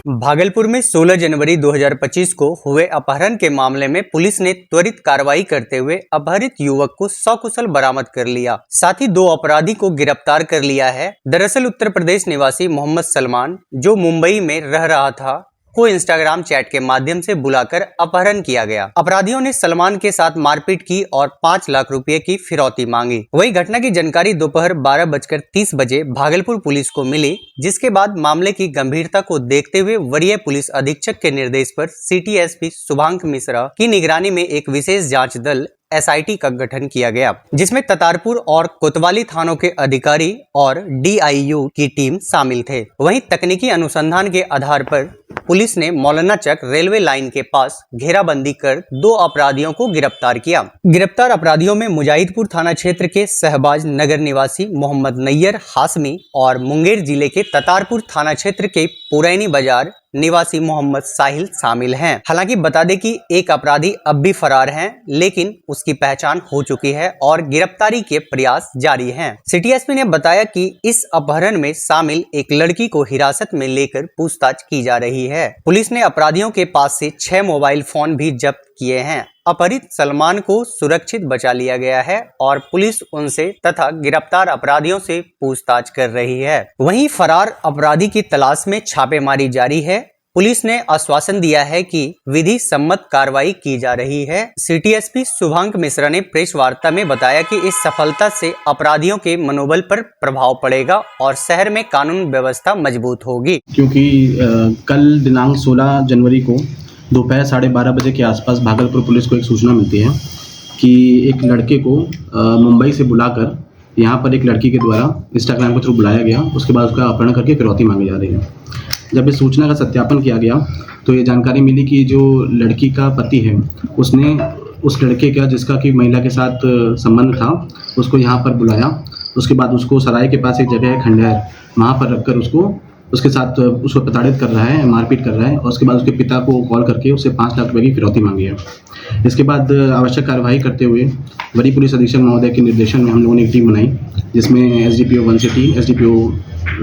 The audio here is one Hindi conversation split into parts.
भागलपुर में 16 जनवरी 2025 को हुए अपहरण के मामले में पुलिस ने त्वरित कार्रवाई करते हुए अपहरित युवक को सकुशल बरामद कर लिया। साथ ही 2 अपराधी को गिरफ्तार कर लिया है। दरअसल उत्तर प्रदेश निवासी मोहम्मद सलमान, जो मुंबई में रह रहा था, को इंस्टाग्राम चैट के माध्यम से बुलाकर अपहरण किया गया। अपराधियों ने सलमान के साथ मारपीट की और 5 लाख रुपए की फिरौती मांगी। वही घटना की जानकारी दोपहर 12:30 बजे भागलपुर पुलिस को मिली, जिसके बाद मामले की गंभीरता को देखते हुए वरीय पुलिस अधीक्षक के निर्देश पर सिटी एसपी शुभांक मिश्रा की निगरानी में एक विशेष जांच दल SIT का गठन किया गया, जिसमें ततारपुर और कोतवाली थानों के अधिकारी और DIU की टीम शामिल थे। वहीं तकनीकी अनुसंधान के आधार पर पुलिस ने मौलाना चक रेलवे लाइन के पास घेराबंदी कर 2 अपराधियों को गिरफ्तार किया। गिरफ्तार अपराधियों में मुजाहिदपुर थाना क्षेत्र के शहबाज नगर निवासी मोहम्मद नैयर हाशमी और मुंगेर जिले के ततारपुर थाना क्षेत्र के पुरैनी बाजार निवासी मोहम्मद साहिल शामिल हैं। हालांकि बता दें कि एक अपराधी अब भी फरार हैं, लेकिन उसकी पहचान हो चुकी है और गिरफ्तारी के प्रयास जारी हैं। सिटी एसपी ने बताया कि इस अपहरण में शामिल एक लड़की को हिरासत में लेकर पूछताछ की जा रही है। पुलिस ने अपराधियों के पास से 6 मोबाइल फोन भी जब्त किए हैं। अपहरित सलमान को सुरक्षित बचा लिया गया है और पुलिस उनसे तथा गिरफ्तार अपराधियों से पूछताछ कर रही है। वहीं फरार अपराधी की तलाश में छापेमारी जारी है। पुलिस ने आश्वासन दिया है कि विधि सम्मत कार्रवाई की जा रही है। सिटी एसपी शुभांक मिश्रा ने प्रेस वार्ता में बताया कि इस सफलता से अपराधियों के मनोबल पर प्रभाव पड़ेगा और शहर में कानून व्यवस्था मजबूत होगी। क्योंकि कल दिनांक 16 जनवरी को दोपहर 12:30 बजे के आसपास भागलपुर पुलिस को एक सूचना मिलती है कि एक लड़के को मुंबई से बुलाकर यहाँ पर एक लड़की के द्वारा इंस्टाग्राम के थ्रू बुलाया गया। उसके बाद उसका अपहरण करके फिरौती मांगी जा रही है। जब इस सूचना का सत्यापन किया गया तो ये जानकारी मिली कि जो लड़की का पति है, उसने उस लड़के का, जिसका कि महिला के साथ संबंध था, उसको यहाँ पर बुलाया। उसके बाद उसको सराय के पास एक जगह है खंडहर, वहाँ पर रखकर उसके साथ उसको प्रताड़ित कर रहा है, मारपीट कर रहा है और उसके बाद उसके पिता को कॉल करके उससे 5 लाख रुपए की फिरौती मांगी है। इसके बाद आवश्यक कार्रवाई करते हुए वरीय पुलिस अधीक्षक महोदय के निर्देशन में हम लोगों ने एक टीम बनाई, जिसमें SDPO 1 सिटी, SDPO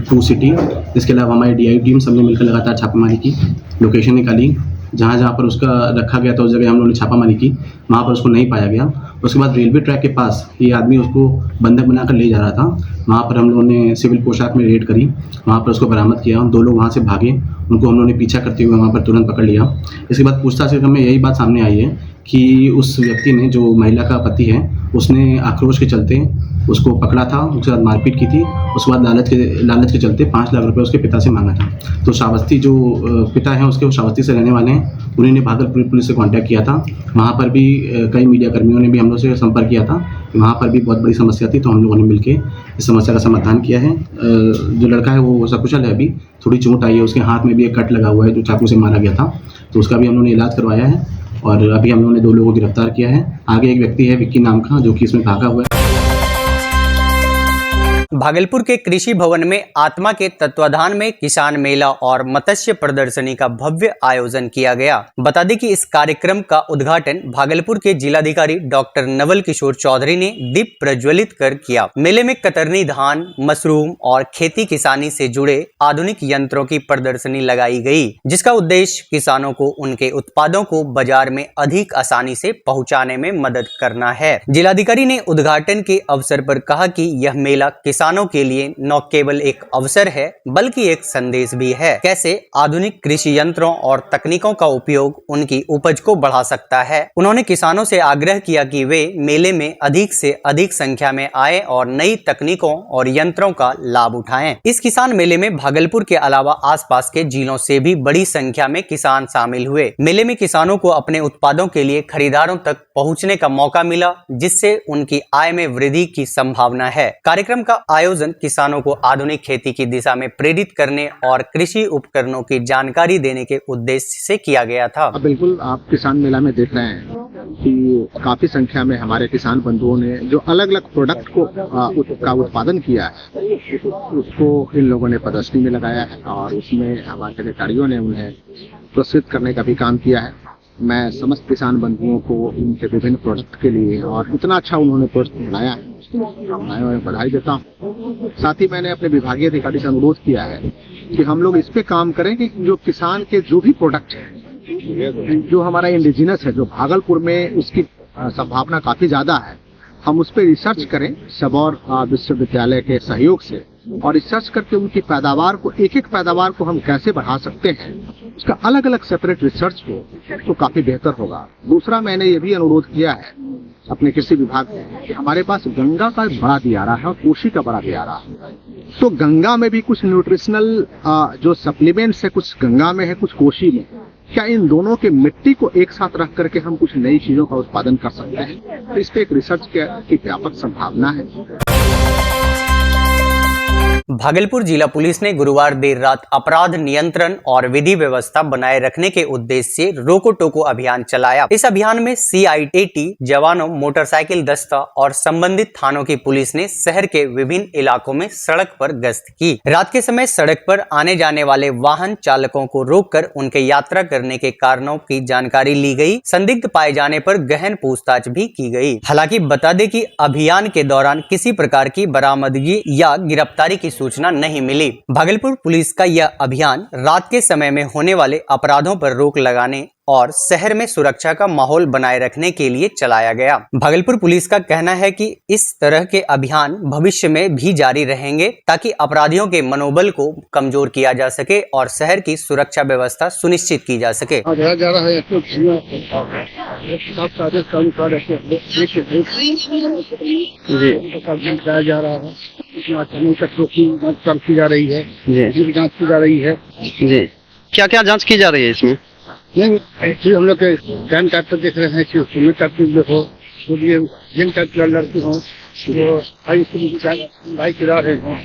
2 सिटी, इसके अलावा हमारी DI टीम सबने मिलकर लगातार छापामारी की, लोकेशन निकाली। जहाँ पर उसका रखा गया था उस जगह हम लोगों ने छापामारी की, वहाँ पर उसको नहीं पाया गया। उसके बाद रेलवे ट्रैक के पास ये आदमी उसको बंधक बनाकर ले जा रहा था, वहाँ पर हम लोगों ने सिविल पोशाक में रेड करी, वहाँ पर उसको बरामद किया। 2 लोग वहाँ से भागे, उनको हम लोगों ने पीछा करते हुए वहाँ पर तुरंत पकड़ लिया। इसके बाद पूछताछ में यही बात सामने आई है कि उस व्यक्ति ने, जो महिला का पति है, उसने आक्रोश के चलते उसको पकड़ा था, उसके साथ मारपीट की थी। उसके बाद लालच के चलते 5 लाख रुपए उसके पिता से मांगा था। तो श्रावस्ती जो पिता हैं उसके, वो श्रावस्ती से रहने वाले हैं, उन्हीं ने भागलपुर पुलिस से कांटेक्ट किया था। वहाँ पर भी कई मीडिया कर्मियों ने भी हम लोग से संपर्क किया था। वहाँ पर भी बहुत बड़ी समस्या थी, तो हम लोगों ने मिलकर इस समस्या का समाधान किया है। जो लड़का है वो सकुशल है, अभी थोड़ी चोट आई है, उसके हाथ में भी एक कट लगा हुआ है जो चाकू से मारा गया था, तो उसका भी हम लोगों ने इलाज करवाया है और अभी हम लोगों ने 2 लोगों को गिरफ्तार किया है। आगे एक व्यक्ति है विक्की नाम का, जो कि इसमें भागा हुआ है। भागलपुर के कृषि भवन में आत्मा के तत्वाधान में किसान मेला और मत्स्य प्रदर्शनी का भव्य आयोजन किया गया। बता दें कि इस कार्यक्रम का उद्घाटन भागलपुर के जिलाधिकारी डॉक्टर नवल किशोर चौधरी ने दीप प्रज्वलित कर किया। मेले में कतरनी धान, मशरूम और खेती किसानी से जुड़े आधुनिक यंत्रों की प्रदर्शनी लगाई गई, जिसका उद्देश्य किसानों को उनके उत्पादों को बाजार में अधिक आसानी से पहुंचाने में मदद करना है। जिलाधिकारी ने उद्घाटन के अवसर पर कहा कि यह मेला किसानों के लिए न केवल एक अवसर है, बल्कि एक संदेश भी है, कैसे आधुनिक कृषि यंत्रों और तकनीकों का उपयोग उनकी उपज को बढ़ा सकता है। उन्होंने किसानों से आग्रह किया कि वे मेले में अधिक से अधिक संख्या में आए और नई तकनीकों और यंत्रों का लाभ उठाएं। इस किसान मेले में भागलपुर के अलावा आसपास के जिलों से भी बड़ी संख्या में किसान शामिल हुए। मेले में किसानों को अपने उत्पादों के लिए खरीदारों तक पहुंचने का मौका मिला, जिससे उनकी आय में वृद्धि की संभावना है। कार्यक्रम का आयोजन किसानों को आधुनिक खेती की दिशा में प्रेरित करने और कृषि उपकरणों की जानकारी देने के उद्देश्य से किया गया था। बिल्कुल, आप किसान मेला में देख रहे हैं कि काफी संख्या में हमारे किसान बंधुओं ने जो अलग अलग प्रोडक्ट का उत्पादन किया है, उसको इन लोगों ने प्रदर्शनी में लगाया है और उसमें हमारे अधिकारियों ने उन्हें प्रस्तुत करने का भी काम किया है। मैं समस्त किसान बंधुओं को उनके विभिन्न प्रोडक्ट के लिए, और इतना अच्छा उन्होंने प्रोडक्ट बनाया है शुभकामनाएं और बधाई देता हूँ। साथ ही मैंने अपने विभागीय अधिकारी से अनुरोध किया है कि हम लोग इस पे काम करें कि जो किसान के जो भी प्रोडक्ट है, जो हमारा इंडिजिनस है, जो भागलपुर में उसकी संभावना काफी ज्यादा है, हम उस पर रिसर्च करें सबौर विश्वविद्यालय के सहयोग से, और रिसर्च करके उनकी पैदावार को, एक एक पैदावार को हम कैसे बढ़ा सकते हैं, उसका अलग अलग सेपरेट रिसर्च हो तो काफी बेहतर होगा। दूसरा, मैंने ये भी अनुरोध किया है अपने कृषि विभाग में कि हमारे पास गंगा का बड़ा दियारा है और कोशी का बड़ा दियारा है, तो गंगा में भी कुछ न्यूट्रिशनल जो सप्लीमेंट्स है, कुछ गंगा में है, कुछ कोशी में, क्या इन दोनों के मिट्टी को एक साथ रख करके हम कुछ नई चीजों का उत्पादन कर सकते हैं? तो इस पे एक रिसर्च की व्यापक संभावना है। भागलपुर जिला पुलिस ने गुरुवार देर रात अपराध नियंत्रण और विधि व्यवस्था बनाए रखने के उद्देश्य से रोको टोको अभियान चलाया। इस अभियान में CIAT जवानों, मोटरसाइकिल दस्ता और संबंधित थानों की पुलिस ने शहर के विभिन्न इलाकों में सड़क पर गश्त की। रात के समय सड़क पर आने जाने वाले वाहन चालकों को रोककर उनके यात्रा करने के कारणों की जानकारी ली गई। संदिग्ध पाए जाने पर गहन पूछताछ भी की गई। हालांकि बता दें कि अभियान के दौरान किसी प्रकार की बरामदगी या गिरफ्तारी की सूचना नहीं मिली। भागलपुर पुलिस का यह अभियान रात के समय में होने वाले अपराधों पर रोक लगाने और शहर में सुरक्षा का माहौल बनाए रखने के लिए चलाया गया। भागलपुर पुलिस का कहना है कि इस तरह के अभियान भविष्य में भी जारी रहेंगे ताकि अपराधियों के मनोबल को कमजोर किया जा सके और शहर की सुरक्षा व्यवस्था सुनिश्चित की जा सके। की जा रही है जी, जांच की जा रही है जी। क्या क्या जांच की जा रही है इसमें? नहीं, हम लोग गन टाइप पर देख रहे हैं कि उसमें टाइप हो, जिन टाइप की लड़की हो, जो बाइक चला रहे हो।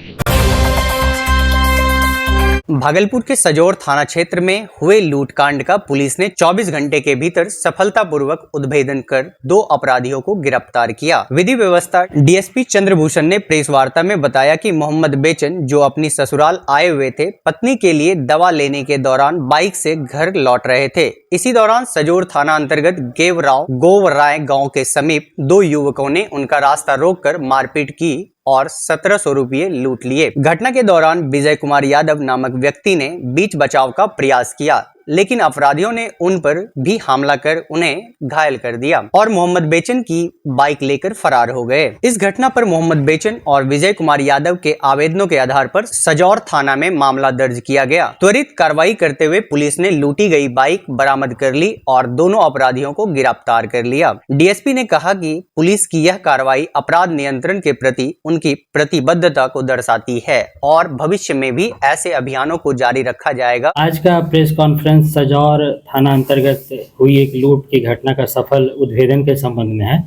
भागलपुर के सजौर थाना क्षेत्र में हुए लूटकांड का पुलिस ने 24 घंटे के भीतर सफलतापूर्वक उद्भेदन कर 2 अपराधियों को गिरफ्तार किया। विधि व्यवस्था DSP चंद्रभूषण ने प्रेस वार्ता में बताया कि मोहम्मद बेचन, जो अपनी ससुराल आए हुए थे, पत्नी के लिए दवा लेने के दौरान बाइक से घर लौट रहे थे। इसी दौरान सजौर थाना अंतर्गत गोवराय गाँव के समीप 2 युवकों ने उनका रास्ता रोककर मारपीट की और 1700 रुपये लूट लिए। घटना के दौरान विजय कुमार यादव नामक व्यक्ति ने बीच बचाव का प्रयास किया, लेकिन अपराधियों ने उन पर भी हमला कर उन्हें घायल कर दिया और मोहम्मद बेचन की बाइक लेकर फरार हो गए। इस घटना पर मोहम्मद बेचन और विजय कुमार यादव के आवेदनों के आधार पर सजौर थाना में मामला दर्ज किया गया। त्वरित कार्रवाई करते हुए पुलिस ने लूटी गई बाइक बरामद कर ली और दोनों अपराधियों को गिरफ्तार कर लिया। DSP ने कहा कि पुलिस की यह कार्रवाई अपराध नियंत्रण के प्रति उनकी प्रतिबद्धता को दर्शाती है और भविष्य में भी ऐसे अभियानों को जारी रखा जाएगा। आज का प्रेस कॉन्फ्रेंस सजौर थाना अंतर्गत हुई एक लूट की घटना का सफल उद्भेदन के संबंध में है।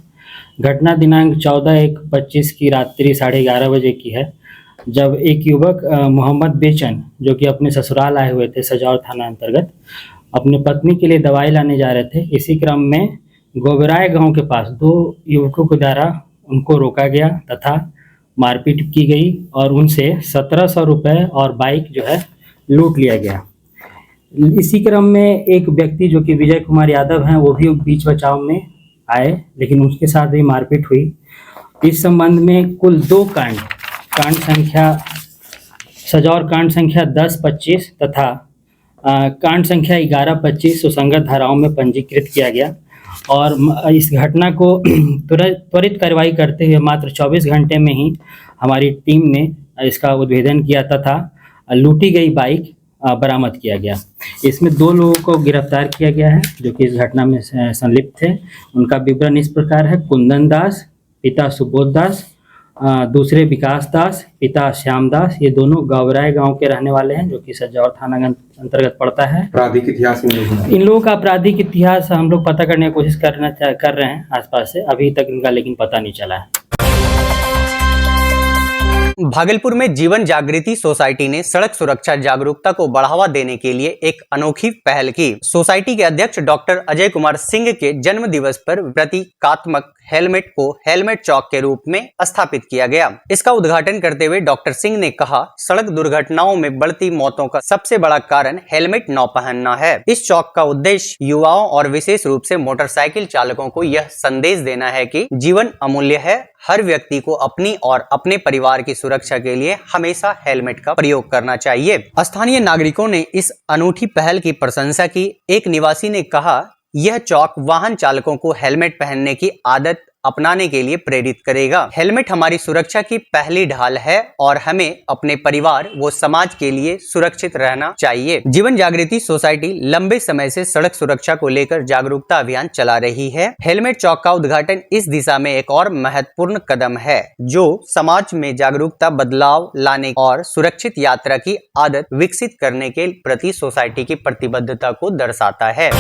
घटना दिनांक 14/1/25 की रात्रि 11:30 बजे की है, जब एक युवक मोहम्मद बेचन, जो कि अपने ससुराल आए हुए थे सजौर थाना अंतर्गत, अपनी पत्नी के लिए दवाई लाने जा रहे थे। इसी क्रम में गोबराय गांव के पास 2 युवकों के द्वारा उनको रोका गया तथा मारपीट की गई और उनसे 1700 रुपये और बाइक जो है लूट लिया गया। इसी क्रम में एक व्यक्ति जो कि विजय कुमार यादव हैं, वो भी बीच बचाव में आए, लेकिन उसके साथ भी मारपीट हुई। इस संबंध में कुल 2 कांड संख्या सजौर कांड संख्या 10-25 तथा कांड संख्या 11-25 सुसंगत धाराओं में पंजीकृत किया गया और इस घटना को त्वरित कार्रवाई करते हुए मात्र 24 घंटे में ही हमारी टीम ने इसका उद्भेदन किया तथा लूटी गई बाइक बरामद किया गया। इसमें 2 लोगों को गिरफ्तार किया गया है जो कि इस घटना में संलिप्त थे। उनका विवरण इस प्रकार है: कुंदन दास, पिता सुबोध दास, दूसरे विकास दास, पिता श्याम दास। ये दोनों गोवराय गांव के रहने वाले हैं, जो कि सजौर थाना अंतर्गत पड़ता है। आपराधिक इतिहास इन लोगों का आपराधिक इतिहास हम लोग पता करने की कोशिश कर रहे हैं आसपास से, अभी तक इनका लेकिन पता नहीं चला है। भागलपुर में जीवन जागृति सोसाइटी ने सड़क सुरक्षा जागरूकता को बढ़ावा देने के लिए एक अनोखी पहल की। सोसाइटी के अध्यक्ष डॉक्टर अजय कुमार सिंह के जन्म दिवस पर प्रतीकात्मक हेलमेट को हेलमेट चौक के रूप में स्थापित किया गया। इसका उद्घाटन करते हुए डॉक्टर सिंह ने कहा, सड़क दुर्घटनाओं में बढ़ती मौतों का सबसे बड़ा कारण हेलमेट न पहनना है। इस चौक का उद्देश्य युवाओं और विशेष रूप से मोटरसाइकिल चालकों को यह संदेश देना है कि जीवन अमूल्य है, हर व्यक्ति को अपनी और अपने परिवार की सुरक्षा के लिए हमेशा हेलमेट का प्रयोग करना चाहिए। स्थानीय नागरिकों ने इस अनूठी पहल की प्रशंसा की। एक निवासी ने कहा, यह चौक वाहन चालकों को हेलमेट पहनने की आदत अपनाने के लिए प्रेरित करेगा। हेलमेट हमारी सुरक्षा की पहली ढाल है और हमें अपने परिवार व समाज के लिए सुरक्षित रहना चाहिए। जीवन जागृति सोसाइटी लंबे समय से सड़क सुरक्षा को लेकर जागरूकता अभियान चला रही है। हेलमेट चौक का उद्घाटन इस दिशा में एक और महत्वपूर्ण कदम है, जो समाज में जागरूकता, बदलाव लाने और सुरक्षित यात्रा की आदत विकसित करने के प्रति सोसाइटी की प्रतिबद्धता को दर्शाता है।